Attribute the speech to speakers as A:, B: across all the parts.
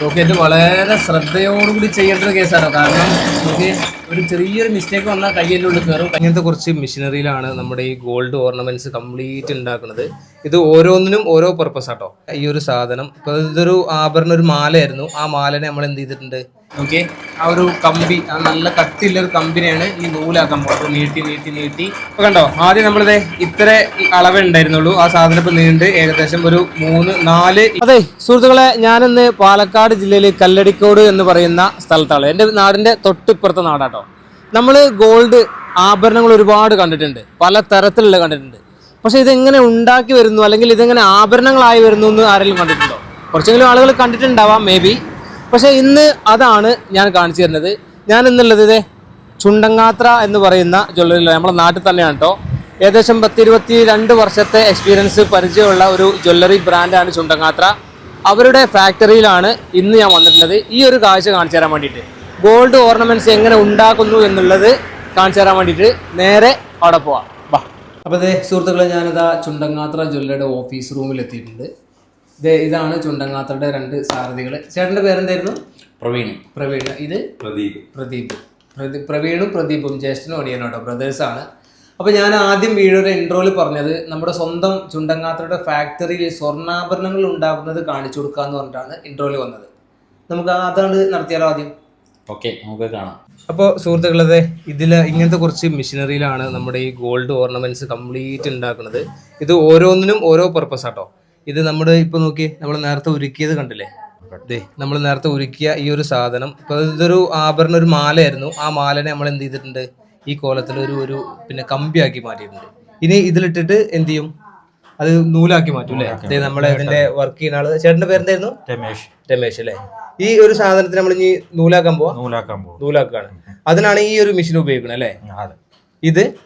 A: Okay, ഇത് വളരെ ശ്രദ്ധയോടുകൂടി ചെയ്യേണ്ട ഒരു കേസാണ്. കാരണം നമുക്ക് ഒരു ചെറിയൊരു മിസ്റ്റേക്ക് വന്നാൽ കയ്യിൻ്റെ ഉള്ളിൽ കയറും. അങ്ങനത്തെ കുറച്ച് മെഷീനറിയിലാണ് നമ്മുടെ ഈ ഗോൾഡ് ഓർണമെന്റ്സ് കംപ്ലീറ്റ് ഉണ്ടാക്കുന്നത്. ഇത് ഓരോന്നിനും ഓരോ പർപ്പസ് ആട്ടോ. ഈ ഒരു സാധനം ഇപ്പോൾ ഇതൊരു ആഭരണം, ഒരു മാലയായിരുന്നു. ആ മാലനെ നമ്മൾ എന്ത് ചെയ്തിട്ടുണ്ട്, ഓക്കെ, ആ ഒരു കമ്പി, ആ നല്ല കട്ടിയുള്ളൊരു കമ്പിനെയാണ് ഈ നൂലാക്കാൻ പോകുന്നത്. നീട്ടി നീട്ടി നീട്ടി ഇപ്പൊ കണ്ടോ, ആദ്യം നമ്മളിത് ഇത്ര അളവേ ഉണ്ടായിരുന്നുള്ളൂ. ആ സാധനം ഇപ്പൊ നീണ്ട് ഏകദേശം ഒരു 3-4. അതെ സുഹൃത്തുക്കളെ, ഞാനിന്ന് പാലക്കാട് ജില്ലയിൽ കല്ലടിക്കോട് എന്ന് പറയുന്ന സ്ഥലത്താണ്. എൻ്റെ നാടിൻ്റെ തൊട്ടിപ്പുറത്തെ നാടാട്ടോ. നമ്മൾ ഗോൾഡ് ആഭരണങ്ങൾ ഒരുപാട് കണ്ടിട്ടുണ്ട്, പല തരത്തിലുള്ള കണ്ടിട്ടുണ്ട്. പക്ഷെ ഇതെങ്ങനെ ഉണ്ടാക്കി വരുന്നു, അല്ലെങ്കിൽ ഇതെങ്ങനെ ആഭരണങ്ങളായി വരുന്നു എന്ന് ആരെങ്കിലും കണ്ടിട്ടുണ്ടോ? കുറച്ചെങ്കിലും ആളുകൾ കണ്ടിട്ടുണ്ടാവാം മേ ബി. പക്ഷെ ഇന്ന് അതാണ് ഞാൻ കാണിച്ചു തരുന്നത്. ഞാൻ ഇന്നുള്ളത് ഇതേ ചുണ്ടങ്ങാത്ര എന്ന് പറയുന്ന ജ്വല്ലറി, നമ്മുടെ നാട്ടിൽ തന്നെയാണ് കേട്ടോ. ഏകദേശം 10-22 വർഷത്തെ എക്സ്പീരിയൻസ് പരിചയമുള്ള ഒരു ജ്വല്ലറി ബ്രാൻഡാണ് ചുണ്ടങ്ങാത്ര. അവരുടെ ഫാക്ടറിയിലാണ് ഇന്ന് ഞാൻ വന്നിട്ടുള്ളത്. ഈ ഒരു കാഴ്ച കാണിച്ചു തരാൻ വേണ്ടിയിട്ട്, ഗോൾഡ് ഓർണമെന്റ്സ് എങ്ങനെ ഉണ്ടാക്കുന്നു എന്നുള്ളത് കാണിച്ചു തരാൻ വേണ്ടിയിട്ട് നേരെ അവിടെ പോവാം. ബാ. അപ്പോൾ ഇതേ സുഹൃത്തുക്കളെ, ഞാനിതാ ചുണ്ടങ്ങാത്ര ജ്വല്ലറിയുടെ ഓഫീസ് റൂമിൽ എത്തിയിട്ടുണ്ട്. ഇതാണ് ചുണ്ടങ്ങാത്രയുടെ 2 സാരഥികൾ. ചേട്ടൻ്റെ പേരെന്തായിരുന്നു? പ്രവീൺ. ഇത് പ്രദീപ്. പ്രവീണും പ്രദീപും ജ്യേഷ്ഠനും അടിയനും കേട്ടോ, ബ്രദേഴ്സാണ്. അപ്പോൾ ഞാൻ ആദ്യം വീഡിയോയുടെ ഇൻട്രോയിൽ പറഞ്ഞത് നമ്മുടെ സ്വന്തം ചുണ്ടങ്ങാത്രയുടെ ഫാക്ടറിയിൽ സ്വർണ്ണാഭരണങ്ങൾ ഉണ്ടാക്കുന്നത് കാണിച്ചു കൊടുക്കാന്ന് പറഞ്ഞിട്ടാണ് ഇൻട്രോയിൽ വന്നത്. നമുക്ക് അതാണ് നടത്തിയാലോ ആദ്യം?
B: ഓക്കെ, നമുക്ക് കാണാം.
A: അപ്പോൾ സുഹൃത്തുക്കളെ, ഇങ്ങനത്തെ കുറച്ച് മെഷീനറിയിലാണ് നമ്മുടെ ഈ ഗോൾഡ് ഓർണമെന്റ്സ് കംപ്ലീറ്റ് ഉണ്ടാക്കുന്നത്. ഇത് ഓരോന്നിനും ഓരോ പർപ്പസ് ആട്ടോ. ഇത് നമ്മുടെ ഇപ്പോൾ നോക്കി, നമ്മൾ നേരത്തെ ഉരുക്കിയത് കണ്ടില്ലേ? നമ്മൾ നേരത്തെ ഉരുക്കിയ ഈ ഒരു സാധനം, ഇപ്പോൾ ഇതൊരു ആഭരണം, ഒരു മാലയായിരുന്നു. ആ മാലനെ നമ്മൾ എന്ത് ചെയ്തിട്ടുണ്ട്, ഈ കോലത്തിൽ ഒരു പിന്നെ കമ്പിയാക്കി മാറ്റിയിട്ടുണ്ട്. ഇനി ഇതിലിട്ടിട്ട് എന്ത് ചെയ്യും, അത് നൂലാക്കി മാറ്റും അല്ലേ? നമ്മളെ ഇതിന്റെ വർക്ക് ചെയ്യുന്ന ആള്, ചേട്ടന്റെ പേരെന്തായിരുന്നു? രമേശ് അല്ലേ? ഈ ഒരു സാധനത്തിന് നമ്മൾ ഇനി നൂലാക്കാണ്. അതിനാണ് ഈ ഒരു മെഷീൻ ഉപയോഗിക്കുന്നത് അല്ലേ?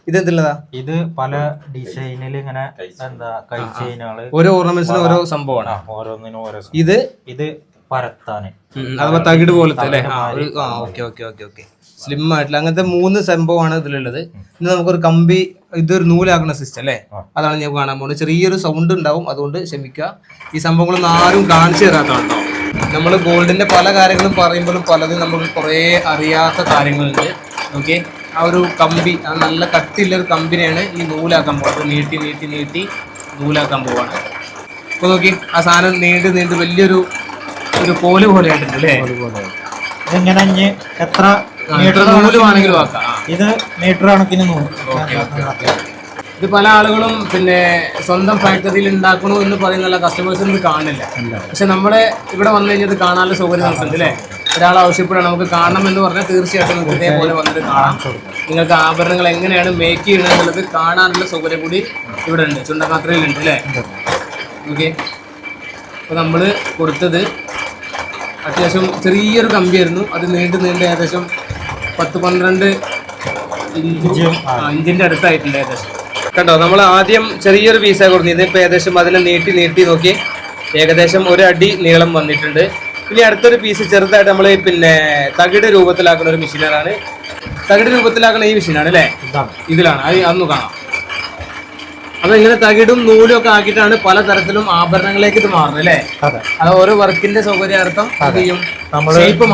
A: ഇതെന്തുള്ളതാ?
B: ഇത് പല ഡിസൈനിൽ ഇങ്ങനെ എന്താ കൈ ചെയിനുകള്,
A: ഓരോ ഓർണമെന്റ്സിനും ഓരോ സംഭവമാണ്.
B: ഓരോന്നിനും ഓരോ. ഇത് പരത്താന്,
A: അഥവാ തകിട് പോലത്തെ അല്ലേ? ഓക്കെ. സ്ലിം ആയിട്ടുള്ള അങ്ങനത്തെ 3 സംഭവമാണ് ഇതിലുള്ളത്. ഇന്ന് നമുക്കൊരു കമ്പി, ഇതൊരു നൂലാക്കുന്ന സിസ്റ്റം അല്ലേ? അതാണ് ഞാൻ കാണാൻ പോകുന്നത്. ചെറിയൊരു സൗണ്ട് ഉണ്ടാവും, അതുകൊണ്ട് ക്ഷമിക്കുക. ഈ സംഭവങ്ങളൊന്നും ആരും കാണിച്ചു തരാത്തതാണ് കേട്ടോ. നമ്മൾ ഗോൾഡിന്റെ പല കാര്യങ്ങളും പറയുമ്പോഴും പലതും നമുക്ക് കുറേ അറിയാത്ത കാര്യങ്ങളുണ്ട്. ഓക്കെ, ആ ഒരു കമ്പി, ആ നല്ല കട്ടിയുള്ളൊരു കമ്പിനെയാണ് ഈ നൂലാക്കാൻ പോകുന്നത്. നീട്ടി നീട്ടി നീട്ടി നൂലാക്കാൻ പോവാണ്. ഇപ്പോൾ നോക്കി, ആ സാധനം നീണ്ട് വലിയൊരു കോല് പോലെ ആയിട്ടുണ്ട് അല്ലേ?
B: ഇങ്ങനെ എത്ര
A: നൂല് വേണമെങ്കിലും ആക്കാം.
B: ഇത് മീറ്റർ കണക്കിന് നൂല്.
A: ഇത് പല ആളുകളും പിന്നെ സ്വന്തം ഫാക്ടറിയിൽ ഉണ്ടാക്കണു എന്ന് പറയുന്ന കസ്റ്റമേഴ്സിന് ഇത് കാണില്ല. പക്ഷെ നമ്മുടെ ഇവിടെ വന്നു കഴിഞ്ഞാൽ ഇത് കാണാനുള്ള സൗകര്യം നമുക്കുണ്ട് അല്ലേ? ഒരാൾ ആവശ്യപ്പെടാൻ നമുക്ക് കാണണം എന്ന് പറഞ്ഞാൽ തീർച്ചയായിട്ടും നിങ്ങൾക്ക് ഇതേപോലെ വന്നിട്ട് കാണാം. നിങ്ങൾക്ക് ആഭരണങ്ങൾ എങ്ങനെയാണ് മേക്ക് ചെയ്യണം എന്നുള്ളത് കാണാനുള്ള സൗകര്യം കൂടി ഇവിടെ ഉണ്ട്, ചുണ്ടങ്ങാത്രയിലുണ്ട് അല്ലേ? ഓക്കെ, അപ്പോൾ നമ്മൾ കൊടുത്തത് അത്യാവശ്യം ചെറിയൊരു കമ്പിയായിരുന്നു. അത് നീണ്ട് ഏകദേശം 10-12 ഇഞ്ചിൻ്റെ അടുത്തായിട്ടുണ്ട് ഏകദേശം. കണ്ടോ, നമ്മൾ ആദ്യം ചെറിയൊരു പീസാണ് കൊടുത്തത്. ഇതിപ്പോൾ ഏകദേശം അതിനെ നീട്ടി നോക്കി ഏകദേശം 1 അടി നീളം വന്നിട്ടുണ്ട്. ഇനി അടുത്തൊരു പീസ് ചെറുതായിട്ട് നമ്മൾ പിന്നെ തകിട് രൂപത്തിലാക്കുന്ന ഒരു മെഷീനാണ്. തകിട് രൂപത്തിലാക്കുന്ന ഈ മെഷീനാണ് അല്ലേ? ഇതിലാണ് അത് അന്ന് കാണാം. അപ്പൊ ഇങ്ങനെ തകിടും നൂലും ഒക്കെ ആക്കിയിട്ടാണ് പലതരത്തിലും ആഭരണങ്ങളിലേക്ക് ഇത് മാറുന്നത് അല്ലേ? അത് ഓരോ വർക്കിന്റെ സൗകര്യാർത്ഥം ഷേപ്പ്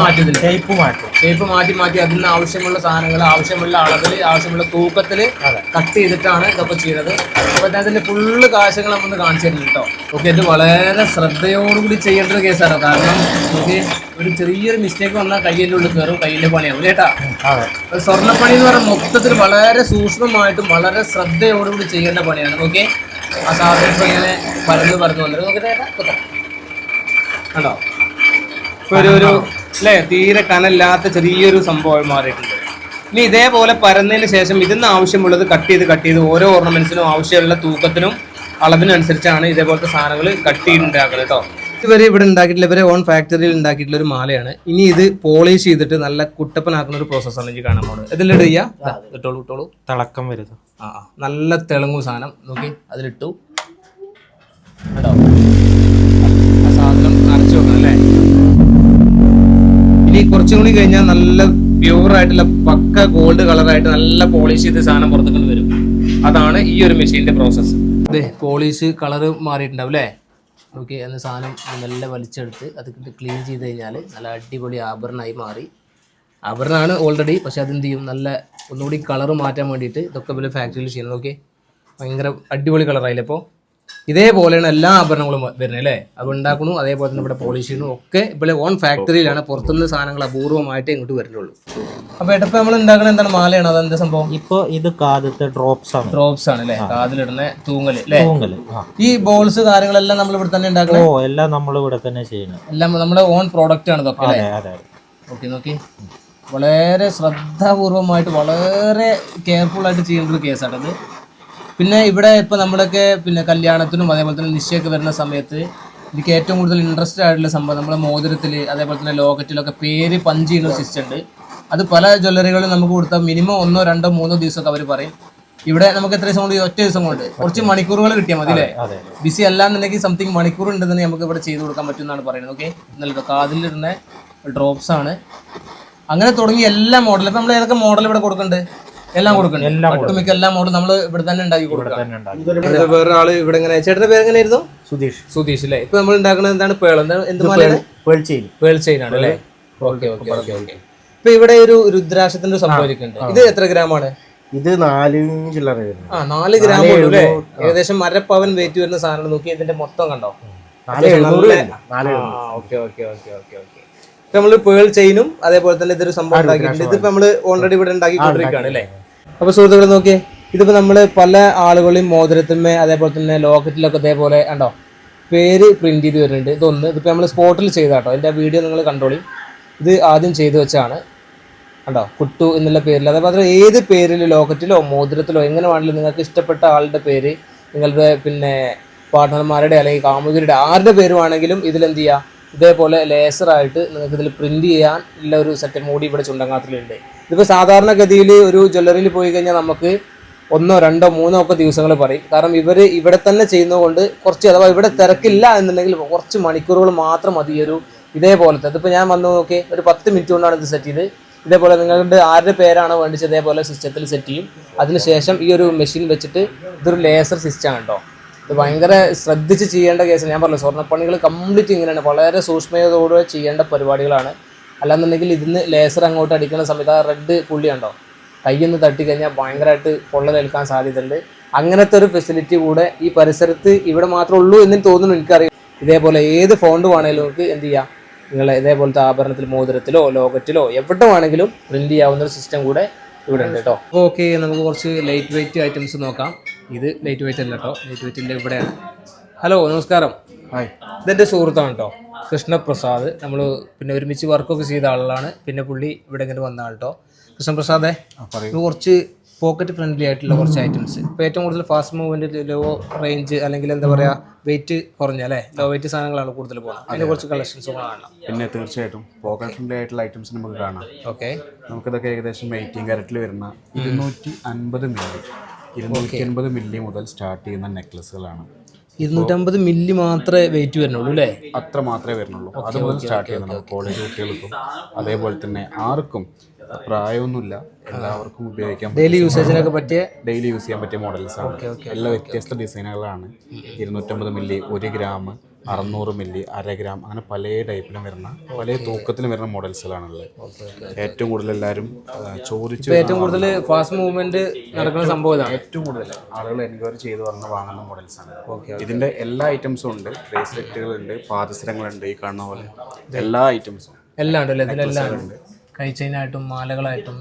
A: മാറ്റി അതിന് ആവശ്യമുള്ള സാധനങ്ങൾ ആവശ്യമുള്ള അളവിൽ ആവശ്യമുള്ള തൂക്കത്തിൽ കട്ട് ചെയ്തിട്ടാണ് ഇതൊക്കെ ചെയ്യുന്നത്. അപ്പൊ അതിന്റെ ഫുള്ള് കാഴ്ചകൾ നമ്മൾ കാണിച്ചു തരുന്നു കേട്ടോ. ഓക്കെ, ഇത് വളരെ ശ്രദ്ധയോടുകൂടി ചെയ്യേണ്ട ഒരു കേസാണ്. കാരണം നമുക്ക് ഒരു ചെറിയൊരു മിസ്റ്റേക്ക് വന്നാൽ കയ്യിൻ്റെ ഉള്ളിൽ കയറും, കയ്യിൻ്റെ പണിയാവും കേട്ടാ. സ്വർണ്ണപ്പണി എന്ന് പറയുന്നത് മൊത്തത്തിൽ വളരെ സൂക്ഷ്മമായിട്ടും വളരെ ശ്രദ്ധയോടുകൂടി ചെയ്യേണ്ട പണിയാണ്. ഓക്കെ, ആ സാധനം ഇപ്പൊ ഇങ്ങനെ പരന്ന് വന്നിട്ട് നോക്കിട്ട് കണ്ടോ, ഇപ്പൊ ഒരു അല്ലേ തീരെ കനല്ലാത്ത ചെറിയൊരു സംഭവം മാറിയിട്ടുണ്ട്. ഇനി ഇതേപോലെ പരന്നതിന് ശേഷം ഇതിന് ആവശ്യമുള്ളത് കട്ട് ചെയ്ത് ഓരോ ഓർണമെന്റ്സിനും ആവശ്യമുള്ള തൂക്കത്തിനും അളവിനനുസരിച്ചാണ് ഇതേപോലത്തെ സാധനങ്ങൾ കട്ട് ചെയ്തുണ്ടാക്കുന്നത് കേട്ടോ. ഇവര് ഇവിടെ ഉണ്ടാക്കിയിട്ടുള്ള, ഇവരെ ഓൺ ഫാക്ടറിയിൽ ഉണ്ടാക്കിയിട്ടുള്ള ഒരു മാലയാണ്. ഇനി ഇത് പോളിഷ് ചെയ്തിട്ട് നല്ല കുട്ടപ്പനാക്കുന്ന ഒരു പ്രോസസ്സാണ് എനിക്ക് കാണാൻ പോകുന്നത്. ഇതിലിട്ട് ഇട്ടോളൂ
B: തിളക്കം വരുന്നു.
A: നല്ല തിളങ്ങും സാധനം നോക്കി അതിലിട്ടു കേട്ടോ. ആ സാധനം അരച്ചു വെക്കണം അല്ലേ? ഇനി കുറച്ചും കൂടി കഴിഞ്ഞാൽ നല്ല പ്യൂറായിട്ടുള്ള പക്ക ഗോൾഡ് കളറായിട്ട് നല്ല പോളിഷ് ചെയ്ത് സാധനം പുറത്തേക്ക് വരും. അതാണ് ഈ ഒരു മെഷീന്റെ പ്രോസസ്സ്. അതെ, പോളിഷ് കളറ് മാറിയിട്ടുണ്ടാവും അല്ലേ? ഓക്കെ എന്ന സാധനം നല്ല വലിച്ചെടുത്ത് അത് ക്ലീൻ ചെയ്ത് കഴിഞ്ഞാൽ നല്ല അടിപൊളി ആഭരണമായി മാറി. ആഭരണമാണ് ഓൾറെഡി, പക്ഷെ അതെന്ത് ചെയ്യും, നല്ല ഒന്നുകൂടി കളറ് മാറ്റാൻ വേണ്ടിയിട്ട് ഇതൊക്കെ പോലെ ഫാക്ടറിയിൽ ചെയ്യുന്നത്. ഓക്കെ, ഭയങ്കര അടിപൊളി കളറായില്ലേ. അപ്പോൾ ഇതേപോലെയാണ് എല്ലാ ആഭരണങ്ങളും വരുന്നത് അല്ലേ. അത് ഉണ്ടാക്കുന്നു, അതേപോലെ തന്നെ ഇവിടെ പോളിഷ് ചെയ്യുന്നു ഒക്കെ ഇവിടെ ഓൺ ഫാക്ടറിയിലാണ്. പുറത്തുനിന്ന് സാധനങ്ങൾ അപൂർവമായിട്ട് ഇങ്ങോട്ട് വരുന്നുള്ളൂ. അപ്പോൾ ഏട്ടപ്പോൾ നമ്മൾ ഉണ്ടാക്കുന്നത് എന്താണ്, മാലയാണ്? അതെന്താ സംഭവം?
B: ഇപ്പൊ ഇത് കാലത്തെ ഡ്രോപ്സ് ആണ്.
A: ഡ്രോപ്സ് ആണ് അല്ലേ, കാതിലിടുന്ന തൂങ്ങല് അല്ലേ.
B: തൂങ്ങല്.
A: ഈ ബോൾസ് കാര്യങ്ങളെല്ലാം നമ്മൾ ഇവിടെ തന്നെ ഉണ്ടാക്കുന്നത്?
B: എല്ലാം നമ്മൾ ഇവിടെ തന്നെ ചെയ്യുന്നത്.
A: എല്ലാം നമ്മുടെ ഓൺ പ്രോഡക്റ്റ് ആണ് ഇതൊക്കെ അല്ലേ.
B: അതെ.
A: ഓക്കെ, നോക്കി വളരെ ശ്രദ്ധാപൂർവമായിട്ട് വളരെ കെയർഫുൾ ആയിട്ട് ചെയ്യേണ്ട ഒരു കേസാണത്. പിന്നെ ഇവിടെ ഇപ്പോൾ നമ്മളൊക്കെ പിന്നെ കല്യാണത്തിനും അതേപോലെ തന്നെ നിശ്ചയമൊക്കെ വരുന്ന സമയത്ത് എനിക്ക് ഏറ്റവും കൂടുതൽ ഇൻട്രസ്റ്റ് ആയിട്ടുള്ള സംഭവം നമ്മുടെ മോതിരത്തിൽ അതേപോലെ തന്നെ ലോക്കറ്റിലൊക്കെ പേര് പഞ്ച് ചെയ്യുന്ന സിസ്റ്റം ഉണ്ട്. അത് പല ജ്വല്ലറികളും നമുക്ക് കൊടുത്താൽ മിനിമം 1, 2, 3 ദിവസമൊക്കെ അവർ പറയും. ഇവിടെ നമുക്ക് എത്ര ദിവസം കൊണ്ട്, ഒറ്റ ദിവസം കൊണ്ട് കുറച്ച് മണിക്കൂറുകൾ കിട്ടിയാൽ മതി അല്ലേ. ബിസി അല്ലാന്നുണ്ടെങ്കിൽ സംതിങ് മണിക്കൂർ ഉണ്ടെന്ന് നമുക്ക് ഇവിടെ ചെയ്ത് കൊടുക്കാൻ പറ്റും എന്നാണ് പറയുന്നത്. ഓക്കെ, എന്നല്ലോ കാതിലിടുന്ന ഡ്രോപ്സ് ആണ്. അങ്ങനെ തുടങ്ങി എല്ലാ മോഡലും ഇപ്പം നമ്മൾ ഏതൊക്കെ മോഡൽ ഇവിടെ കൊടുക്കുന്നുണ്ട്, എല്ലാം കൊടുക്കുന്നുണ്ട്. ഒട്ടുമിക്ക എല്ലാ മോഡലും നമ്മൾ ഇവിടെ തന്നെ ഉണ്ടാക്കി കൊടുക്കാം. വേറെ ആള് ഇവിടെ എങ്ങനെ, ചേട്ടന്റെ പേര് എങ്ങനെയായിരുന്നു? സുധീഷ് അല്ലേ. ഇപ്പൊ നമ്മൾ ഉണ്ടാക്കുന്നത് എന്താണ്, പേൾ, എന്ത് മാലയാണ്? പേൾ ചെയിൻ ആണ് അല്ലേ. ഓക്കെ. ഇപ്പൊ ഇവിടെ ഒരു രുദ്രാക്ഷത്തിന്റെ സംഭവിക്കുന്നുണ്ട്. ഇത് എത്ര ഗ്രാമാണ്?
C: ഇത് 4 ചില്ലറ.
A: 4 ഗ്രാം അല്ലേ. ഏകദേശം 1.5 പവൻ വെയിറ്റ് വരുന്ന സാധനം. നോക്കി ഇതിന്റെ മൊത്തം കണ്ടോ. നമ്മള് പേൾ ചെയിനും അതേപോലെ തന്നെ ഇതൊരു സംഭവം ഉണ്ടാക്കിയിട്ടുണ്ട്. ഇതിപ്പോ നമ്മള് ഓൾറെഡി ഇവിടെ ഉണ്ടാക്കിക്കൊണ്ടിരിക്കുകയാണ് അല്ലേ. അപ്പൊ സുഹൃത്തുക്കളെ നോക്കിയേ, ഇതിപ്പോ നമ്മള് പല ആളുകളെയും മോതിരത്തിന്മേ അതേപോലെ തന്നെ ലോക്കറ്റിലൊക്കെ ഇതേപോലെ ഉണ്ടോ പേര് പ്രിന്റ് ചെയ്ത് വരുന്നുണ്ട്. ഇതൊന്ന് ഇതിപ്പോ നമ്മൾ സ്പോട്ടിൽ ചെയ്താട്ടോ. അതിന്റെ വീഡിയോ നിങ്ങൾ കണ്ടോളി. ഇത് ആദ്യം ചെയ്തു വെച്ചാണ് കണ്ടോ, കുട്ടു എന്നുള്ള പേരിൽ. അതേപോലെ ഏത് പേരിൽ ലോക്കറ്റിലോ മോതിരത്തിലോ എങ്ങനെ വേണമെങ്കിലും നിങ്ങൾക്ക് ഇഷ്ടപ്പെട്ട ആളുടെ പേര്, നിങ്ങളുടെ പിന്നെ പാർട്ട്ണർമാരുടെ അല്ലെങ്കിൽ കാമുകരുടെ ആരുടെ പേര് വേണമെങ്കിലും ഇതിലെന്ത് ചെയ്യുക, ഇതേപോലെ ലേസറായിട്ട് നിങ്ങൾക്ക് ഇതിൽ പ്രിന്റ് ചെയ്യാൻ ഉള്ള ഒരു സെറ്റ് മൂടി ഇവിടെ ചുണ്ടങ്കാത്തിലുണ്ട്. ഇതിപ്പോൾ സാധാരണഗതിയിൽ ഒരു ജ്വല്ലറിയിൽ പോയി കഴിഞ്ഞാൽ നമുക്ക് 1, 2, 3 ഒക്കെ ദിവസങ്ങൾ പറയും. കാരണം ഇവർ ഇവിടെ തന്നെ ചെയ്യുന്നതുകൊണ്ട് കുറച്ച്, അഥവാ ഇവിടെ തിരക്കില്ല എന്നുണ്ടെങ്കിൽ കുറച്ച് മണിക്കൂറുകൾ മാത്രം മതി ഒരു ഇതേപോലത്തെ. ഇതിപ്പോൾ ഞാൻ വന്നു നോക്കി ഒരു 10 മിനിറ്റ് കൊണ്ടാണ് ഇത് സെറ്റ് ചെയ്ത്. ഇതേപോലെ നിങ്ങളുടെ ആരുടെ പേരാണോ വേണ്ടിച്ച് ഇതേപോലെ സിസ്റ്റത്തിൽ സെറ്റ് ചെയ്യും. അതിനുശേഷം ഈ ഒരു മെഷീൻ വെച്ചിട്ട് ഇതൊരു ലേസർ സിസ്റ്റമാണ് കേട്ടോ. ഇത് ഭയങ്കര ശ്രദ്ധിച്ച് ചെയ്യേണ്ട കേസ്. ഞാൻ പറഞ്ഞു, സ്വർണ്ണപ്പണികൾ കംപ്ലീറ്റ് ഇങ്ങനെയാണ്, വളരെ സൂക്ഷ്മതയോടെ ചെയ്യേണ്ട പരിപാടികളാണ്. അല്ലാന്നുണ്ടെങ്കിൽ ഇതിന് ലേസർ അങ്ങോട്ട് അടിക്കുന്ന സമയത്ത് ആ റെഡ് പുള്ളി ഉണ്ടോ കയ്യൊന്ന് തട്ടിക്കഴിഞ്ഞാൽ ഭയങ്കരമായിട്ട് പൊള്ളലേൽക്കാൻ സാധ്യതയുണ്ട്. അങ്ങനത്തെ ഒരു ഫെസിലിറ്റി കൂടെ ഈ പരിസരത്ത് ഇവിടെ മാത്രമേ ഉള്ളൂ എന്ന് തോന്നുന്നു എനിക്കറിയാം. ഇതേപോലെ ഏത് ഫോണ്ട് വേണമെങ്കിലും നമുക്ക് എന്ത് ചെയ്യാം, നിങ്ങൾ ഇതേപോലത്തെ ആഭരണത്തിൽ മോതിരത്തിലോ ലോക്കറ്റിലോ എവിടെ വേണമെങ്കിലും പ്രിന്റ് ചെയ്യാവുന്ന ഒരു സിസ്റ്റം കൂടെ ഇവിടെ ഉണ്ട് കേട്ടോ. ഓക്കെ, നമുക്ക് കുറച്ച് ലൈറ്റ് വെയിറ്റ് ഐറ്റംസ് നോക്കാം. ഇത് ലൈറ്റ് വെയിറ്റ് അല്ല കേട്ടോ, ലൈറ്റ് വെയിറ്റിൻ്റെ ഇവിടെയാണ്. ഹലോ, നമസ്കാരം. ഇതെൻ്റെ സുഹൃത്താണ് കേട്ടോ, കൃഷ്ണപ്രസാദ്. നമ്മൾ പിന്നെ ഒരുമിച്ച് വർക്കൊക്കെ ചെയ്ത ആളാണ്. പിന്നെ പുള്ളി ഇവിടെ ഇങ്ങനെ വന്ന ആൾ കേട്ടോ. കൃഷ്ണപ്രസാദേ, കുറച്ച് പോക്കറ്റ് ഫ്രണ്ട്ലി ആയിട്ടുള്ള കുറച്ച് ഐറ്റംസ്. ഇപ്പോൾ ഏറ്റവും കൂടുതൽ ഫാസ്റ്റ് മൂവ്മെൻറ്റ്, ലോ റേഞ്ച് അല്ലെങ്കിൽ എന്താ പറയുക വെയിറ്റ് കുറഞ്ഞ അല്ലേ, ലോ വെയിറ്റ് സാധനങ്ങളാണ് കൂടുതൽ പോകുന്നത്. അതിന് കുറച്ച് കളക്ഷൻസ് കാണാം.
C: പിന്നെ തീർച്ചയായിട്ടും പോക്കറ്റ് ഫ്രണ്ട്ലി ആയിട്ടുള്ള ഐറ്റംസ് നമുക്ക് കാണാം.
A: ഓക്കെ,
C: നമുക്കിതൊക്കെ ഏകദേശം 18 കാരറ്റിൽ വരുന്ന 250 മില്ലി 280 മില്ലി മുതൽ സ്റ്റാർട്ട് ചെയ്യുന്ന നെക്ലസുകളാണ്.
A: 250 മില്ലി മാത്രമേ വെയിറ്റ് വരുന്നുള്ളൂ അല്ലേ?
C: അത്ര മാത്രമേ വരുന്നുള്ളൂ. അത് മുതൽ സ്റ്റാർട്ട് ചെയ്യുന്നുണ്ട്. കോളേജ് കുട്ടികൾക്കും അതേപോലെ തന്നെ ആർക്കും പ്രായമൊന്നുമില്ല, എല്ലാവർക്കും ഉപയോഗിക്കാം.
A: ഡെയിലി യൂസേജിനൊക്കെ പറ്റിയ,
C: ഡെയിലി യൂസ് ചെയ്യാൻ പറ്റിയ മോഡൽസ് ആണ്. എല്ലാ വ്യത്യസ്ത ഡിസൈനുകളാണ്. 250 മില്ലി, 1 ഗ്രാം, 600 മില്ലി, 1/2 ഗ്രാം, അങ്ങനെ പല ടൈപ്പിലും വരുന്ന പല തൂക്കത്തിലും വരുന്ന മോഡൽസുകളാണുള്ളത്. ഏറ്റവും കൂടുതൽ എല്ലാവരും ചോദിച്ചു,
A: ഏറ്റവും കൂടുതൽ ഫാസ്റ്റ് മൂവ്മെന്റ് നടക്കുന്ന സംഭവം,
C: ഏറ്റവും കൂടുതൽ ആളുകൾ എൻക്വയറി ചെയ്ത് വാങ്ങുന്ന മോഡൽസാണ്. ഇതിന്റെ എല്ലാ ഐറ്റംസും ഉണ്ട്. ബ്രേസ്ലെറ്റുകളുണ്ട്, പാദസരങ്ങളുണ്ട്, ഈ കാണുന്ന പോലെ എല്ലാ ഐറ്റംസും
A: എല്ലാം ഉണ്ടല്ലോ. ഇതിലെല്ലാം ഉണ്ട്, കൈ ചെയിനായിട്ടും മാലകളായിട്ടും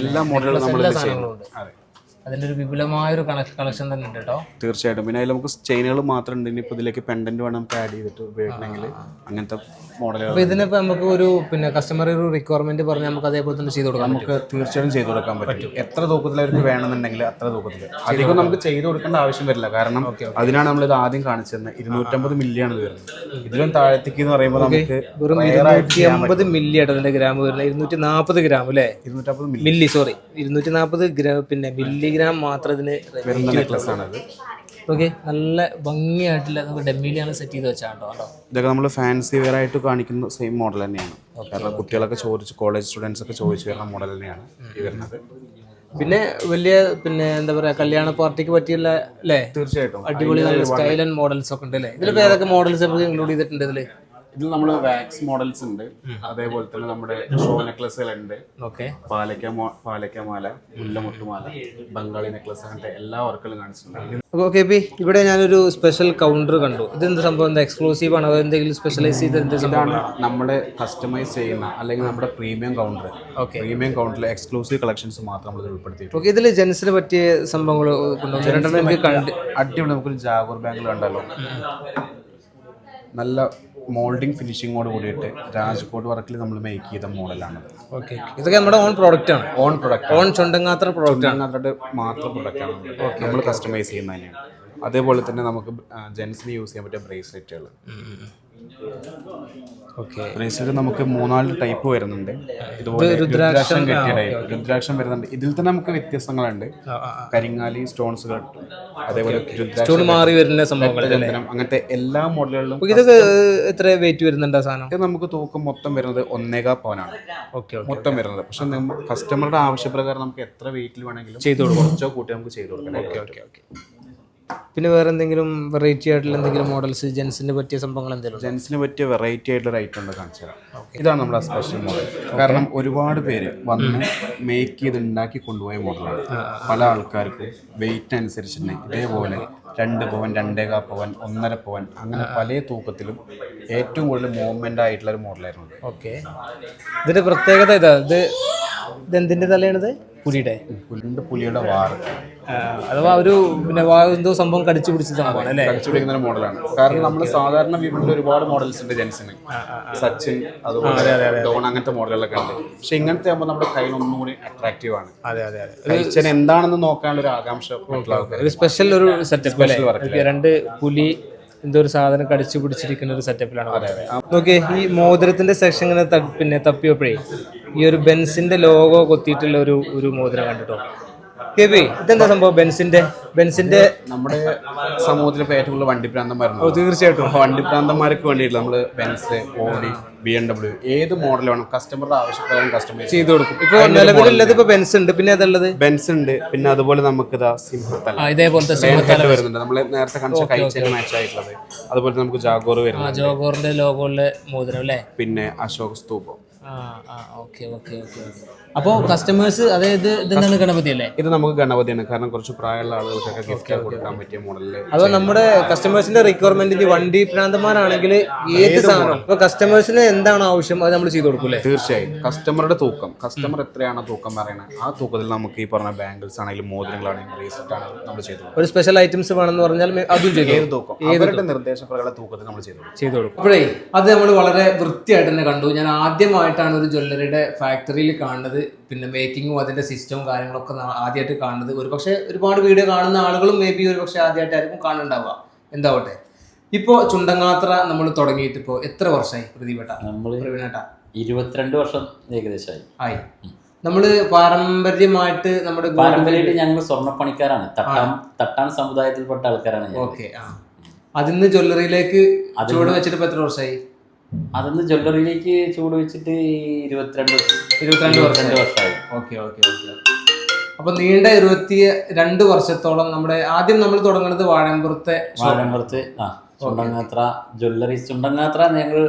C: എല്ലാ മോഡലുകളും നമ്മൾ
A: സാധനങ്ങളുണ്ട്. അതിൻ്റെ ഒരു വിപുലമായൊരു കളക്ഷൻ തന്നെ ഉണ്ട് കേട്ടോ.
C: തീർച്ചയായിട്ടും. പിന്നെ അതിൽ നമുക്ക് ചെയിനുകൾ മാത്രം ഉണ്ട്. ഇനിയിപ്പോൾ ഇതിലേക്ക് പെൻഡന്റ് വേണം നമുക്ക് ആഡ് ചെയ്തിട്ട് ഉപയോഗിക്കണമെങ്കിൽ അങ്ങനത്തെ മോഡലുകൾ.
A: അപ്പോൾ ഇതിനിപ്പോൾ നമുക്ക് ഒരു പിന്നെ കസ്റ്റമർ ഒരു റിക്വയർമെന്റ് പറഞ്ഞാൽ നമുക്ക് അതേപോലെ തന്നെ ചെയ്ത് കൊടുക്കാം.
C: നമുക്ക് തീർച്ചയായും ചെയ്ത് കൊടുക്കാൻ പറ്റും. എത്ര തൂക്കത്തിൽ അവർക്ക് വേണമെന്നുണ്ടെങ്കിൽ അത്ര തൂക്കത്തിൽ. അധികം നമുക്ക് ചെയ്ത് കൊടുക്കേണ്ട ആവശ്യം വരില്ല. കാരണം അതിനാണ് നമ്മളിത് ആദ്യം കാണിച്ചത്. 250 മില്ലിയാണ് ഇത് വരുന്നത്. ഇതിലും താഴത്തേക്ക് എന്ന് പറയുമ്പോൾ നമുക്ക്
A: വെറും 250 മില്ലി ആയിട്ട് അതിന്റെ ഗ്രാം വരുന്നത്. 240 ഗ്രാം അല്ലേ?
C: 240
A: മില്ലി, സോറി, 240 ഗ്രാം പിന്നെ മില്ലി ഗ്രാം മാത്രം ഇതിന്
C: വരുന്ന നെക്ലസ് ആണത്.
A: ഓക്കെ, നല്ല ഭംഗിയായിട്ടുള്ള ഡെമ്മിയിലാണ് സെറ്റ് ചെയ്ത് വെച്ചാട്ടോ.
C: ഇതൊക്കെ നമ്മൾ ഫാൻസി വെയർ ആയിട്ട് കാണിക്കുന്ന സെയിം മോഡൽ തന്നെയാണ്. കാരണം കുട്ടികളൊക്കെ ചോദിച്ച്, കോളേജ് സ്റ്റുഡൻസ് ഒക്കെ ചോദിച്ചു വരുന്ന മോഡൽ തന്നെയാണ് ഈ വരുന്നത്.
A: പിന്നെ വലിയ പിന്നെ എന്താ പറയാ കല്യാണ പാർട്ടിക്ക് പറ്റിയുള്ള അല്ലേ
C: തീർച്ചയായിട്ടും
A: അടിപൊളി സ്റ്റൈൽ ആൻഡ് മോഡൽസ് ഒക്കെ ഉണ്ട് അല്ലേ? ഇതിലിപ്പോ ഏതൊക്കെ മോഡൽസ് നമുക്ക് ഇൻക്ലൂഡ് ചെയ്തിട്ടുണ്ട് ഇതില്?
C: ഇതിൽ നമ്മൾ വാക്സ് മോഡൽസ് ഉണ്ട്, അതേപോലെ തന്നെ നമ്മുടെ ഷോ നെക്ലസുകൾ ഉണ്ട്,
A: ഓക്കെ,
C: പാലക്ക മാല, മുല്ലമുട്ടുമാല, ബംഗാളി നെക്ലസ്, അങ്ങനത്തെ എല്ലാ വർക്കുകളും കാണിച്ചിട്ടുണ്ട്.
A: ഓക്കെ പി ഇവിടെ ഞാനൊരു സ്പെഷ്യൽ കൗണ്ടർ കണ്ടു. ഇതെന്ത് സംഭവം? എന്താ എക്സ്ക്ലൂസീവ് ആണോ? എന്തെങ്കിലും സ്പെഷ്യലൈസ് ചെയ്ത് എന്ത് സംഭവം?
C: നമ്മുടെ കസ്റ്റമൈസ് ചെയ്യുന്ന അല്ലെങ്കിൽ നമ്മുടെ പ്രീമിയം കൗണ്ടർ, പ്രീമിയം കൗണ്ടറിൽ എക്സ്ക്ലൂസീവ് കളക്ഷൻസ് മാത്രം നമ്മൾ ഉൾപ്പെടുത്തിയിട്ടുണ്ട്.
A: ഓക്കെ, ഇതിൽ ജെൻസിന് പറ്റിയ സംഭവങ്ങൾ
C: അടിപൊളി. നമുക്കൊരു ജാഗോർ ബാങ്കിൽ കണ്ടല്ലോ, നല്ല മോൾഡിംഗ് ഫിനിഷിങ്ങോട് കൂടിയിട്ട് രാജ്കോട്ട് വർക്കിൽ നമ്മൾ മേക്ക് ചെയ്ത മോഡലാണ്.
A: ഓക്കെ, ഇതൊക്കെ നമ്മുടെ ഓൺ പ്രോഡക്റ്റ് ആണ്. ഓൺ ചുണ്ടങ്ങാത്ര പ്രോഡക്റ്റ് ആണ്,
C: മാത്രം പ്രൊഡക്റ്റ് ആണ് നമ്മൾ കസ്റ്റമൈസ് ചെയ്യുന്ന തന്നെയാണ്. അതേപോലെ തന്നെ നമുക്ക് ജെൻസിന് യൂസ് ചെയ്യാൻ പറ്റിയ ബ്രേസ്ലെറ്റുകൾ. ബ്രേസ്ലെറ്റ് നമുക്ക് 4 ടൈപ്പ് വരുന്നുണ്ട്. ഇതുപോലെ രുദ്രാക്ഷം രുദ്രാക്ഷം വരുന്നുണ്ട്. ഇതിൽ തന്നെ നമുക്ക് വ്യത്യസ്തങ്ങളുണ്ട്. കരിങ്ങാലി സ്റ്റോൺസ് കിട്ടും, അതേപോലെ
A: സ്റ്റോൺ മാറി വരുന്ന സംഭവങ്ങൾ,
C: അങ്ങനത്തെ എല്ലാ മോഡലുകളിലും.
A: ഇതൊക്കെ എത്ര വെയിറ്റ് വരുന്നുണ്ട് സാധനം?
C: ഇത് നമുക്ക് തൂക്കം മൊത്തം വരുന്നത് 1.25 പവനാണ് മൊത്തം വരുന്നത്. പക്ഷെ കസ്റ്റമറുടെ ആവശ്യപ്രകാരം നമുക്ക് എത്ര വെയിറ്റിൽ വേണമെങ്കിലും ചെയ്ത് കൊടുക്കും, കുറച്ചോ കൂട്ടി നമുക്ക് ചെയ്ത് കൊടുക്കാം.
A: പിന്നെ വേറെ എന്തെങ്കിലും വെറൈറ്റി ആയിട്ടുള്ള എന്തെങ്കിലും മോഡൽസ് ജെൻസിന് പറ്റിയ സംഭവങ്ങൾ എന്തെങ്കിലും?
C: ജെൻസിന് പറ്റിയ വെറൈറ്റി ആയിട്ടുള്ള ഐറ്റം ഉണ്ട്, കാണിച്ചു തരാം. ഇതാണ് നമ്മുടെ സ്പെഷ്യൽ മോഡൽ. കാരണം ഒരുപാട് പേര് വന്ന് മേക്ക് ചെയ്ത് ഉണ്ടാക്കി കൊണ്ടുപോയ മോഡലാണ്. പല ആൾക്കാർക്ക് വെയിറ്റ് അനുസരിച്ച് തന്നെ ഇതേപോലെ 2 പവൻ, 2.25 പവൻ, 1.5 പവൻ, അങ്ങനെ പല തൂക്കത്തിലും ഏറ്റവും കൂടുതൽ മൂവ്മെന്റ് ആയിട്ടുള്ള ഒരു മോഡലായിരുന്നു.
A: ഓക്കെ, ഇതിന്റെ പ്രത്യേകത ഇതാ, ഇതെന്തിന്റെ തലയാണിത്?
C: പുലിയുടെ വാറ്,
A: അഥവാ ഒരു പിന്നെ എന്തോ സംഭവം കടിച്ചു പിടിച്ച സംഭവമാണ് അല്ലേ?
C: കടിച്ചു പിടിക്കുന്ന മോഡലാണ്. കാരണം നമ്മൾ സാധാരണ വീട്ടിൽ ഒരുപാട് മോഡൽസ് ഉണ്ട് ജെൻസിന്, സച്ചിൻ, അതുപോലെ ഡോൺ, അങ്ങനത്തെ മോഡലുകളൊക്കെ ഉണ്ട്. പക്ഷെ ഇങ്ങനത്തെ ആകുമ്പോൾ നമ്മുടെ കയ്യിൽ ഒന്നുകൂടി അട്രാക്റ്റീവ് ആണ്. കഴിച്ചൻ എന്താണെന്ന് നോക്കാനുള്ള ഒരു ആകാംക്ഷ.
A: ഒരു സ്പെഷ്യൽ ഒരു സെറ്റപ്പ്, 2 പുലി എന്തോ ഒരു സാധനം കടിച്ചു പിടിച്ചിരിക്കുന്ന ഒരു സെറ്റപ്പിലാണ്. ഓക്കെ, ഈ മോതിരത്തിന്റെ സെക്ഷൻ ഇങ്ങനെ പിന്നെ തപ്പിയപ്പോഴേ ഈ ഒരു ബെൻസിന്റെ ലോഗോ കൊത്തിയിട്ടുള്ള ഒരു മോതിരം കണ്ടിട്ടോ. ഇതെന്താ സംഭവം? ബെൻസിന്റെ
C: നമ്മുടെ സമൂഹത്തിൽ ഏറ്റവും കൂടുതൽ വണ്ടിപ്രാന്തം വരുന്നത്.
A: തീർച്ചയായിട്ടും
C: വണ്ടിപ്രാന്തന്മാർക്ക് വേണ്ടിയിട്ട് നമ്മൾ ബെൻസ്, ഓഡി, BMW ഏത് മോഡൽ വേണം കസ്റ്റമറുടെ ആവശ്യപ്രകാരം കസ്റ്റമൈസ്
A: ചെയ്ത് കൊടുക്കും. ഇപ്പൊ നിലവിലുള്ളത് ഇപ്പൊ ബെൻസ് ഉണ്ട്, പിന്നെ അതുള്ളത്
C: ബെൻസ് ഉണ്ട്, പിന്നെ അതുപോലെ നമുക്ക് സിംഹത്തല
A: ഇതേപോലത്തെ
C: വരുന്നുണ്ട്. നമ്മൾ നേരത്തെ കാണിച്ച കൈച്ചേന് മാച്ച് ആയിട്ടുള്ളത്. അതുപോലെ നമുക്ക് ജാഗോർ വരുന്നുണ്ട്,
A: ജാഗോറിന്റെ ലോഗോയിലെ മോതിരം അല്ലേ?
C: പിന്നെ അശോക് സ്തൂപം.
A: അപ്പോൾ കസ്റ്റമേഴ്സ് അതായത് ഇതെന്താണ് ഗണപതി അല്ലേ?
C: ഇത് നമുക്ക് ഗണപതിയാണ്. കാരണം കുറച്ച് പ്രായമുള്ള ആളുകൾക്കൊക്കെ ഗിഫ്റ്റ് കൊടുക്കാൻ പറ്റിയ മോഡലില്.
A: അപ്പോൾ നമ്മുടെ കസ്റ്റമേഴ്സിന്റെ റിക്വയർമെന്റിന് വണ്ടി പ്രാന്തമാണെങ്കിൽ ഏത് സാധനം ഇപ്പൊ കസ്റ്റമേഴ്സിന് എന്താണ് ആവശ്യം അത് നമ്മൾ ചെയ്ത് കൊടുക്കൂലേ?
C: തീർച്ചയായും. കസ്റ്റമറുടെ തൂക്കം, കസ്റ്റമർ എത്രയാണോ തൂക്കം പറയുന്നത് ആ തൂക്കത്തിൽ നമുക്ക് ഈ പറഞ്ഞ ബാംഗിൾസ് ആണെങ്കിലും മോതിരങ്ങളാണെങ്കിലും ബ്രേസ്ലെറ്റ് ആണെങ്കിലും നമ്മൾ ചെയ്തു കൊടുക്കും.
A: ഒരു സ്പെഷ്യൽ ഐറ്റംസ് വേണമെന്ന് പറഞ്ഞാൽ അതും ചെയ്തു
C: ഏത് തൂക്കം അവരുടെ നിർദ്ദേശപ്രകാരം തൂക്കത്തിൽ നമ്മൾ ചെയ്തു കൊടുക്കും.
A: അപ്പോഴേ അത് നമ്മൾ വളരെ വൃത്തിയായിട്ട് തന്നെ കണ്ടു. ഞാൻ ആദ്യമായിട്ടാണ് ഒരു ജ്വല്ലറിയുടെ ഫാക്ടറിയിൽ കാണുന്നത്. പിന്നെ മേക്കിങ്ങും അതിന്റെ സിസ്റ്റവും കാര്യങ്ങളൊക്കെ ആദ്യമായിട്ട് കാണുന്നത്. ഒരുപക്ഷെ ഒരുപാട് വീഡിയോ കാണുന്ന ആളുകളും മേ ബി ഒരുപക്ഷെ ആദ്യമായിട്ടായിരിക്കും കാണുന്നുണ്ടാവുക. എന്താവട്ടെ, ഇപ്പോൾ ചുണ്ടങ്ങാത്ര നമ്മൾ തുടങ്ങിയിട്ട് ഇപ്പോൾ എത്ര വർഷമായി പ്രദീപേട്ട?
D: നമ്മൾ 22 വർഷം ഏകദേശമായി
A: ആയി. നമ്മള് പാരമ്പര്യമായിട്ട് നമ്മുടെ
D: പാരമ്പര്യമായിട്ട് ഞങ്ങൾ സ്വർണ്ണപ്പണിക്കാരാണ്, തട്ടാൻ സമുദായത്തിൽപ്പെട്ട ആൾക്കാരാണ്.
A: ഓക്കെ, അതിന്ന് ജ്വല്ലറിയിലേക്ക് ചുവട് വെച്ചിട്ട് ഇപ്പൊ എത്ര വർഷമായി?
D: അതിന്ന് ജ്വല്ലറിയിലേക്ക് ചൂട് വെച്ചിട്ട് 22 വർഷമായി.
A: ഓക്കെ. അപ്പൊ നീണ്ട 22 വർഷത്തോളം നമ്മുടെ ആദ്യം നമ്മൾ തുടങ്ങുന്നത് വാഴമ്പുറത്ത്
D: ചുണ്ടങ്ങാത്ര ജ്വല്ലറി. ചുണ്ടങ്ങാത്ര ഞങ്ങൾ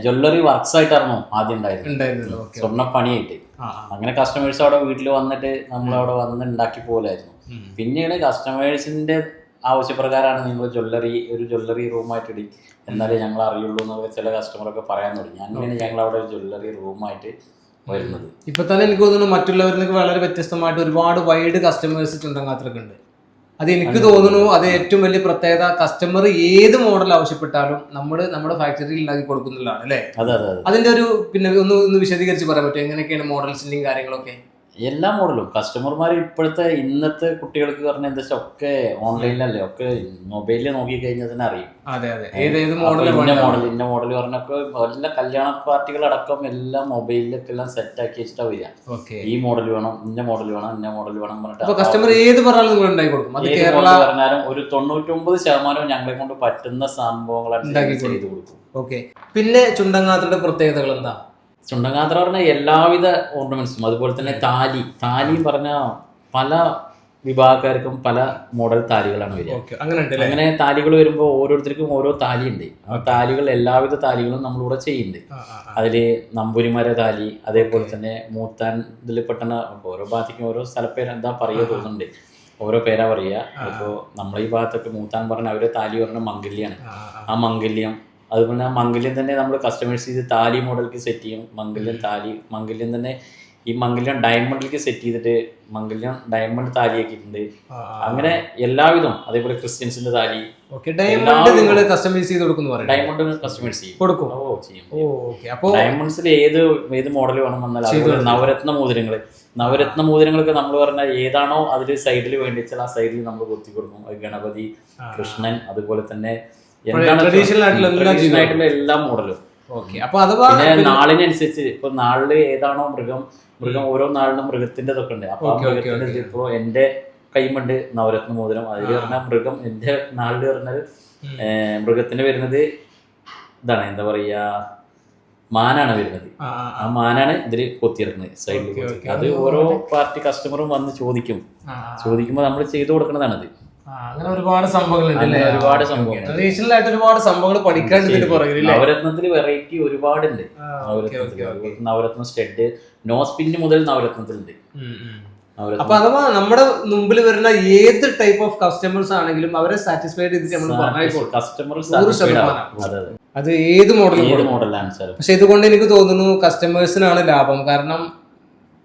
D: ജ്വല്ലറി വർക്ക്സ് ആയിട്ടായിരുന്നു ആദ്യം ഉണ്ടായിരുന്നത്, സ്വർണ്ണപ്പണിയായിട്ട്. അങ്ങനെ കസ്റ്റമേഴ്സ് അവിടെ വീട്ടിൽ വന്നിട്ട് നമ്മളവിടെ വന്ന് ഉണ്ടാക്കി പോലായിരുന്നു. പിന്നീട് കസ്റ്റമേഴ്സിന്റെ ആവശ്യപ്രകാരമാണ് നിങ്ങൾ ഒരു ജ്വല്ലറി റൂമായിട്ട് ഇടി എന്നാലേ ഞങ്ങൾ അറിയുള്ളൂ എന്നൊക്കെ ചില കസ്റ്റമറൊക്കെ പറയാൻ തുടങ്ങി. അങ്ങനെയാണ് ഞങ്ങൾ അവിടെ ഒരു ജ്വല്ലറി റൂമായിട്ട് വരുന്നത്.
A: ഇപ്പൊ തന്നെ എനിക്ക് തോന്നുന്നു മറ്റുള്ളവരിൽ നിന്ന് വളരെ വ്യത്യസ്തമായിട്ട് ഒരുപാട് വൈഡ് കസ്റ്റമേഴ്സ് ചുണ്ടങ്ങാത്രക്ക് ഉണ്ട്. അത് എനിക്ക് തോന്നുന്നു അത് ഏറ്റവും വലിയ പ്രത്യേകത. കസ്റ്റമർ ഏത് മോഡൽ ആവശ്യപ്പെട്ടാലും നമ്മുടെ ഫാക്ടറിയിൽ ഉണ്ടാക്കി കൊടുക്കുന്നുള്ളതാണ് അല്ലേ? അതിന്റെ ഒരു പിന്നെ ഒന്ന് വിശദീകരിച്ച് പറയാൻ പറ്റുമോ എങ്ങനെയൊക്കെയാണ് മോഡൽസിന്റെയും കാര്യങ്ങളൊക്കെ?
D: എല്ലാ മോഡലും കസ്റ്റമർമാർ ഇന്നത്തെ കുട്ടികൾക്ക് പറഞ്ഞ എന്താ വെച്ചാൽ ഒക്കെ ഓൺലൈനിലല്ലേ, ഒക്കെ മൊബൈലിൽ നോക്കി കഴിഞ്ഞാൽ തന്നെ അറിയും. ഇന്ന മോഡൽ പറഞ്ഞൊക്കെ എല്ലാ കല്യാണ പാർട്ടികളടക്കം എല്ലാം മൊബൈലിലൊക്കെ എല്ലാം സെറ്റ് ആക്കി വെച്ചിട്ടാ വരിക. ഈ മോഡൽ വേണം, ഇന്ന മോഡൽ വേണം, ഇന്ന മോഡൽ വേണം പറഞ്ഞിട്ട്
A: കസ്റ്റമർ ഏത് പറഞ്ഞാലും
D: ഒരു 99% ഞങ്ങളെ കൊണ്ട് പറ്റുന്ന സംഭവങ്ങളാണ് ചെയ്ത് കൊടുക്കും.
A: ഓക്കെ. പിന്നെ ചുണ്ടങ്ങാത്രയുടെ പ്രത്യേകതകൾ എന്താ?
D: ചുണ്ടങ്ങാത്ര പറഞ്ഞ എല്ലാവിധ ഓർണമെന്റ്സും, അതുപോലെ തന്നെ താലി പറഞ്ഞ പല വിഭാഗക്കാർക്കും പല മോഡൽ താലികളാണ് വരിക. അങ്ങനെ താലികൾ വരുമ്പോൾ ഓരോരുത്തർക്കും ഓരോ താലിയുണ്ട്. ആ താലികൾ എല്ലാവിധ താലികളും നമ്മളിവിടെ ചെയ്യുന്നുണ്ട്. അതിൽ നമ്പൂരിമാരെ താലി, അതേപോലെ തന്നെ മൂത്താൻ ഇതിൽ പെട്ടെന്ന് ഓരോ ഭാഗത്തേക്കും ഓരോ സ്ഥലപ്പേര് എന്താ പറയുക തോന്നുന്നുണ്ട്, ഓരോ പേരാ പറയുക. ഇപ്പോൾ നമ്മളെ ഈ ഭാഗത്തൊക്കെ മൂത്താൻ പറഞ്ഞ അവരെ താലി പറഞ്ഞ മംഗല്യാണ്. ആ മംഗല്യം, അതുപോലെ ആ മംഗല്യം തന്നെ നമ്മൾ കസ്റ്റമൈസ് ചെയ്ത് താലി മോഡലിലേക്ക് സെറ്റ് ചെയ്യും. മംഗല്യം തന്നെ ഈ മംഗല്യം ഡയമണ്ടിലേക്ക് സെറ്റ് ചെയ്തിട്ട് മംഗല്യം ഡയമണ്ട് താലിയാക്കിയിട്ടുണ്ട്. അങ്ങനെ എല്ലാവിധം. അതേപോലെ ക്രിസ്ത്യൻസിന്റെ താലി
A: നിങ്ങൾ കസ്റ്റമൈസ് ചെയ്ത് കൊടുക്കുന്നു.
D: ഡയമണ്ട് കസ്റ്റമൈസ് ചെയ്യും. ഡയമണ്ട്സിൽ ഏത് മോഡൽ വേണം വന്നാൽ, അതുപോലെ നവരത്ന മോതിരങ്ങളൊക്കെ നമ്മൾ പറഞ്ഞാൽ ഏതാണോ അതിൽ സൈഡിൽ വേണ്ടിച്ചാൽ ആ സൈഡിൽ നമ്മൾ കൊത്തി കൊടുക്കും. ഗണപതി, കൃഷ്ണൻ, അതുപോലെ തന്നെ ട്രഡീഷണൽ ആയിട്ടുള്ള എല്ലാ മോഡലും. പിന്നെ നാളിനനുസരിച്ച് ഇപ്പൊ നാളില് ഏതാണോ മൃഗം ഓരോ നാളിനും മൃഗത്തിന്റെ ഇതൊക്കെ ഉണ്ട്. അപ്പൊ ആ മൃഗത്തിന്റെ ഇപ്പൊ എന്റെ കൈമുണ്ട് നവരത്ന മോതിരം. അതിൽ പറഞ്ഞ മൃഗം എന്റെ നാളില് പറഞ്ഞാൽ മൃഗത്തിന് വരുന്നത് ഇതാണ്, എന്താ പറയാ, മാനാണ് വരുന്നത്. ആ മാനാണ് ഇതിൽ കൊത്തിയിറക്കുന്നത് സൈഡിൽ. അത് ഓരോ പാർട്ടി കസ്റ്റമറും വന്ന് ചോദിക്കുമ്പോൾ നമ്മൾ ചെയ്തു കൊടുക്കുന്നതാണത്.
A: അങ്ങനെ ഒരുപാട് സംഭവങ്ങളുണ്ട്.
D: ഒരുപാട് സംഭവങ്ങൾ
A: ട്രഡീഷണൽ ആയിട്ട് ഒരുപാട് സംഭവങ്ങൾ പഠിക്കാണ്ട്.
D: നവരത്നത്തിൽ വെറൈറ്റി ഒരുപാടുണ്ട്. നവരത്ന സ്റ്റഡ്, നോ സ്പിന് മുതൽ നവരത്നത്തിലുണ്ട്.
A: അപ്പൊ അഥവാ നമ്മുടെ മുമ്പിൽ വരുന്ന ഏത് ടൈപ്പ് ഓഫ് കസ്റ്റമേഴ്സ് ആണെങ്കിലും അവരെ സാറ്റിസ്ഫൈഡ് ചെയ്തിട്ട് നമ്മൾ
D: കസ്റ്റമർ
A: അത് ഏത്
D: മോഡലാണ് സാർ.
A: പക്ഷെ ഇതുകൊണ്ട് എനിക്ക് തോന്നുന്നു കസ്റ്റമേഴ്സിനാണ് ലാഭം. കാരണം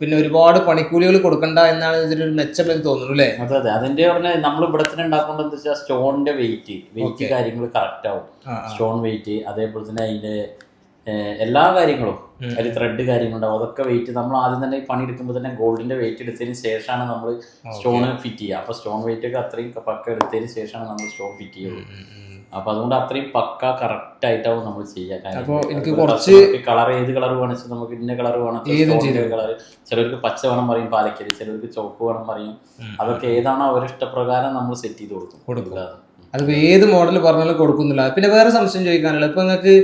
A: പിന്നെ ഒരുപാട് പണിക്കൂലികൾ കൊടുക്കണ്ട എന്നാണ് ഇതിനൊരു മെച്ചം എന്ന് തോന്നുന്നു അല്ലേ?
D: അതെ. അതിന്റെ പറഞ്ഞാൽ നമ്മൾ ഇവിടെ തന്നെ ഉണ്ടാക്കുന്നത് എന്താ വെച്ചാൽ സ്റ്റോണിന്റെ വെയിറ്റ് കാര്യങ്ങൾ കറക്റ്റ് ആവും. സ്റ്റോൺ വെയിറ്റ്, അതേപോലെ തന്നെ അതിന്റെ എല്ലാ കാര്യങ്ങളും, അതിൽ ത്രെഡ് കാര്യങ്ങളുണ്ടാവും. അതൊക്കെ വെയിറ്റ് നമ്മൾ ആദ്യം തന്നെ പണിയെടുക്കുമ്പോൾ തന്നെ ഗോൾഡിന്റെ വെയിറ്റ് എടുത്തതിന് ശേഷമാണ് നമ്മൾ സ്റ്റോൺ ഫിറ്റ് ചെയ്യുക. അപ്പൊ സ്റ്റോൺ വെയിറ്റ് ഒക്കെ അത്രയും പക്ക എടുത്തതിന് ശേഷമാണ് നമ്മൾ സ്റ്റോൺ ഫിറ്റ് ചെയ്യുള്ളൂ. അപ്പൊ അതുകൊണ്ട് അത്രയും പക്ക കറക്റ്റ് ആയിട്ടാവും നമ്മൾ ചെയ്യുക. കളർ ഏത് കളർ വേണമെങ്കിൽ നമുക്ക് ഇന്ന കളർ വേണം, കളർ ചിലർക്ക് പച്ച വേണം പറയും, പാലക്കരി ചിലർക്ക് ചുവപ്പ് വേണം പറയും. അതൊക്കെ ഏതാണോ അവരുടെ ഇഷ്ടപ്രകാരം നമ്മൾ സെറ്റ് ചെയ്ത് കൊടുക്കും.
A: അതിപ്പോ ഏത് മോഡൽ പറഞ്ഞാലും കൊടുക്കുന്നില്ല. പിന്നെ വേറെ സംശയം ചോദിക്കാനുള്ള, ഇപ്പൊ നിങ്ങൾക്ക്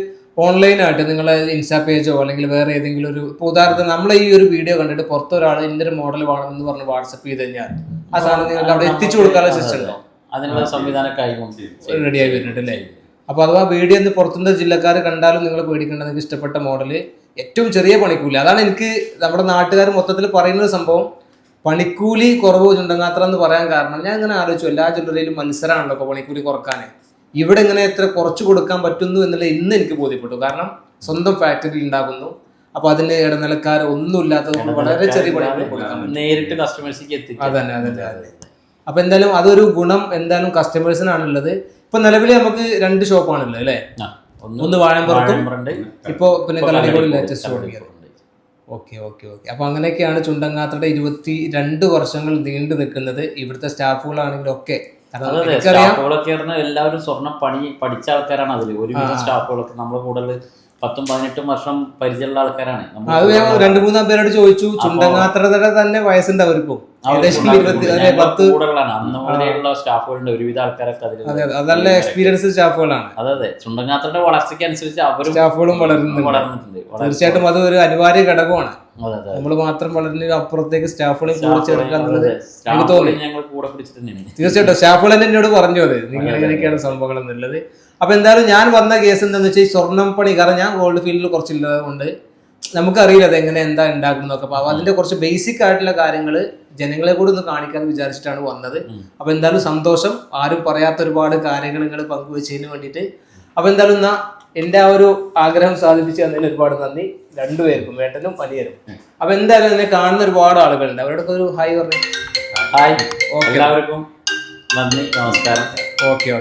A: ഓൺലൈനായിട്ട് നിങ്ങളെ ഇൻസ്റ്റാ പേജോ അല്ലെങ്കിൽ വേറെ ഏതെങ്കിലും ഒരു ഉദാഹരണത്തിന് നമ്മളെ ഈ ഒരു വീഡിയോ കണ്ടിട്ട് പുറത്തൊരാൾ ഇന്റെ ഒരു മോഡൽ വേണമെന്ന് പറഞ്ഞ് വാട്സപ്പ് ചെയ്ത് കഴിഞ്ഞാൽ ആ സാധനം നിങ്ങൾക്ക് അവിടെ എത്തിച്ചു കൊടുക്കാനുള്ള സിസ്റ്റം ഉണ്ടോ?
D: അതിനുള്ള സംവിധാനമൊക്കെ
A: റെഡിയായി വരുന്നുണ്ട് അല്ലേ? അപ്പൊ അഥവാ വീഡിയോ ഒന്ന് പുറത്തുനിന്ന് ജില്ലക്കാർ കണ്ടാലും നിങ്ങൾ പേടിക്കേണ്ട, നിങ്ങൾക്ക് ഇഷ്ടപ്പെട്ട മോഡല് ഏറ്റവും ചെറിയ പണിക്കൂലി. അതാണ് എനിക്ക് നമ്മുടെ നാട്ടുകാർ മൊത്തത്തിൽ പറയുന്ന സംഭവം. പണിക്കൂലി കുറവ് ചുണ്ടങ്ങാത്ര എന്ന് പറയാൻ കാരണം ഞാൻ ഇങ്ങനെ ആലോചിച്ചു, എല്ലാ ജ്വല്ലറിയിലും മത്സരമാണല്ലോ ഇപ്പോൾ പണിക്കൂലി കുറക്കാൻ. ഇവിടെ ഇങ്ങനെ എത്ര കുറച്ച് കൊടുക്കാൻ പറ്റുന്നു എന്നുള്ള ഇന്ന് എനിക്ക് ബോധ്യപ്പെട്ടു. കാരണം സ്വന്തം ഫാക്ടറിയിൽ ഉണ്ടാക്കുന്നു. അപ്പൊ അതിന്റെ ഇടനിലക്കാർ ഒന്നും ഇല്ലാത്തത് വളരെ ചെറിയ പണിക്കൂലി കൊടുക്കാൻ
D: നേരിട്ട് കസ്റ്റമേഴ്സിലേക്ക് എത്തിക്കും.
A: അതെ. അപ്പൊ എന്തായാലും അതൊരു ഗുണം എന്തായാലും കസ്റ്റമേഴ്സിനാണുള്ളത്. ഇപ്പൊ നിലവിൽ നമുക്ക് 2 ഷോപ്പാണുള്ളത് അല്ലേ? ഒന്ന് വാഴമ്പുറത്തും ഇപ്പൊ പിന്നെ കല്ലടിക്കോട് ലേറ്റസ്റ്റ് തുടങ്ങിയത്. ഓക്കെ. അപ്പൊ അങ്ങനെയൊക്കെയാണ് ചുണ്ടങ്ങാത്രയുടെ 22 വർഷങ്ങൾ നീണ്ടു നിൽക്കുന്നത്. ഇവിടുത്തെ സ്റ്റാഫുകളാണെങ്കിലും ഒക്കെ
D: സ്റ്റാഫുകളൊക്കെ എല്ലാവരും സ്വർണ്ണം പഠിച്ച ആൾക്കാരാണ്. അതിൽ ഒരുവിധ സ്റ്റാഫുകളൊക്കെ നമ്മളെ കൂടുതൽ 10-18 വർഷം പരിചയമുള്ള ആൾക്കാരാണ്.
A: അത് ഞാൻ 2-3 പേരോട് ചോദിച്ചു. ചുണ്ടങ്ങാത്രയുടെ തന്നെ വയസ്സുണ്ട് അവർക്കും.
D: സ്റ്റാഫുകളുണ്ട് ഒരുവിധ ആൾക്കാരൊക്കെ.
A: നല്ല എക്സ്പീരിയൻസ് സ്റ്റാഫുകളാണ്.
D: അതെ. ചുണ്ടങ്ങാത്രയുടെ വളർച്ചയ്ക്ക് അനുസരിച്ച് അവരും
A: സ്റ്റാഫുകളും വളർന്നിട്ടുണ്ട്. തീർച്ചയായിട്ടും അത് ഒരു അനിവാര്യ ഘടകമാണ്. നമ്മൾ മാത്രം വളരുന്ന അപ്പുറത്തേക്ക് സ്റ്റാഫുകളെ കൂടെ ചേർക്കുക എന്നുള്ളത് എനിക്ക് തോന്നി. തീർച്ചയായിട്ടും സ്റ്റാഫുകൾ തന്നെ എന്നോട് പറഞ്ഞു അത് നിങ്ങൾ എങ്ങനെയൊക്കെയാണ് സംഭവങ്ങൾ എന്നുള്ളത്. അപ്പൊ എന്തായാലും ഞാൻ വന്ന കേസ് എന്താണെന്ന് വെച്ചാൽ സ്വർണ്ണം പണി. കാരണം ഞാൻ ഗോൾഡ് ഫീൽഡിൽ കുറച്ചില്ലത് കൊണ്ട് നമുക്കറിയില്ല അത് എങ്ങനെ എന്താ ഉണ്ടാക്കുന്നതൊക്കെ. അപ്പൊ അതിന്റെ കുറച്ച് ബേസിക് ആയിട്ടുള്ള കാര്യങ്ങൾ ജനങ്ങളെ കൂടെ ഒന്ന് കാണിക്കാന്ന് വിചാരിച്ചിട്ടാണ് വന്നത്. അപ്പൊ എന്തായാലും സന്തോഷം. ആരും പറയാത്ത ഒരുപാട് കാര്യങ്ങൾ നിങ്ങൾ പങ്കുവെച്ചതിന് വേണ്ടിയിട്ട്. അപ്പൊ എന്തായാലും എന്റെ ആ ഒരു ആഗ്രഹം സാധിപ്പിച്ച് തന്നതിന് ഒരുപാട് നന്ദി രണ്ടുപേർക്കും, ഏട്ടനും അനിയനും. അപ്പൊ എന്തായാലും എന്നെ കാണുന്ന ഒരുപാട് ആളുകളുണ്ട്. അവരോടൊക്കെ ഒരു ഹായ് പറഞ്ഞു.
D: ഹായ്, എല്ലാവർക്കും നന്ദി, നമസ്കാരം.
A: ഓക്കെ.